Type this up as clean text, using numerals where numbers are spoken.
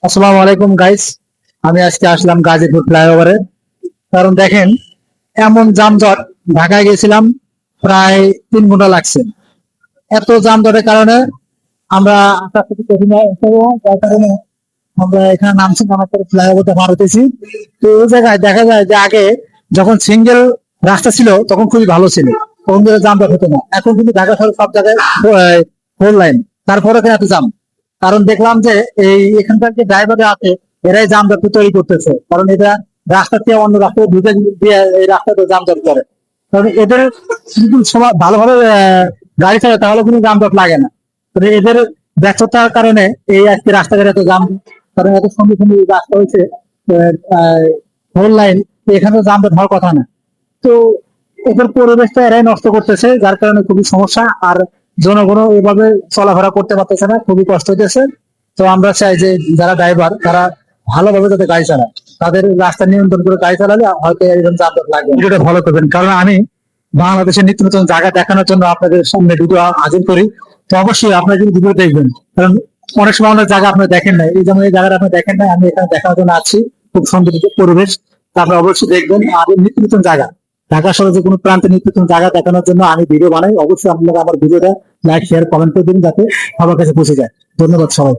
আসসালামু আলাইকুম গাইস। আমি আজকে আসলাম গাজীপুর ফ্লাইওভারে। কারণ দেখেন, এমন যানজট। ঢাকায় গেছিলাম, প্রায় 3 ঘন্টা লাগছে। এত যানজটের কারণে আমরা আসার থেকে কঠিন হয়ে গেছে, যার কারণে আমরা এখানে নামছি, নামার পরে ফ্লাইওভারটা পার হতেছি। তো ওই জায়গায় দেখা যায় যে আগে যখন সিঙ্গেল রাস্তা ছিল তখন খুবই ভালো ছিল, তখন কিন্তু যানজট হতো না। এখন কিন্তু ঢাকা শহর সব জায়গায় 4 লাইন, তারপরে কেন এত জাম? কারণ দেখলাম যে এই এখানকার যে ড্রাইভার আছে, এরাই যানজট তৈরি করতেছে। কারণ এটা রাস্তা থেকে অন্য রাস্তায় ঢুকে দিয়ে এই রাস্তাতে যানজট করে। কারণ এদের যদি সময় ভালোভাবে গাড়ি চালায় তাহলে কোনো যানজট লাগে না। তবে এদের ব্যর্থতার কারণে এই আজকে রাস্তাঘাটে এত জাম। কারণ এত সুন্দর সুন্দর রাস্তা হয়েছে, 4 লাইন, এখানে যানজট হওয়ার কথা না। তো এদের পরিবেশটা এরাই নষ্ট করতেছে, যার কারণে খুবই সমস্যা। আর জনগণও এভাবে চলাফেরা করতে পারতেছে না, খুবই কষ্ট হইতেছে। তো আমরা চাই যে যারা ড্রাইভার তারা ভালোভাবে যাতে গাড়ি চালায়, তাদের রাস্তা নিয়ন্ত্রণ করে গাড়ি চালালে হয়তো এরকম যানজট লাগবে। ভিডিওটা ফলো করবেন, কারণ আমি বাংলাদেশের নিত্য নতুন জায়গা দেখানোর জন্য আপনাদের সামনে ভিডিও হাজির করি। তো অবশ্যই আপনারা কিন্তু ভিডিও দেখবেন, কারণ অনেক সময় অনেক জায়গা আপনি দেখেন নাই। এই যেমন এই জায়গাটা আপনি দেখেন নাই, আমি এখানে দেখানোর জন্য আছি। খুব সুন্দর পরিবেশ, তা আপনারা অবশ্যই দেখবেন। আর এই নিত্য নতুন জায়গা, ঢাকা শহরে যে কোনো প্রান্তে নিত্য নতুন জায়গা দেখানোর জন্য আমি ভিডিও বানাই। অবশ্যই আপনারা আমার ভিডিওটা লাইক, শেয়ার, কমেন্ট করে দিন, যাতে সবার কাছে পৌঁছে যায়। ধন্যবাদ সবাই।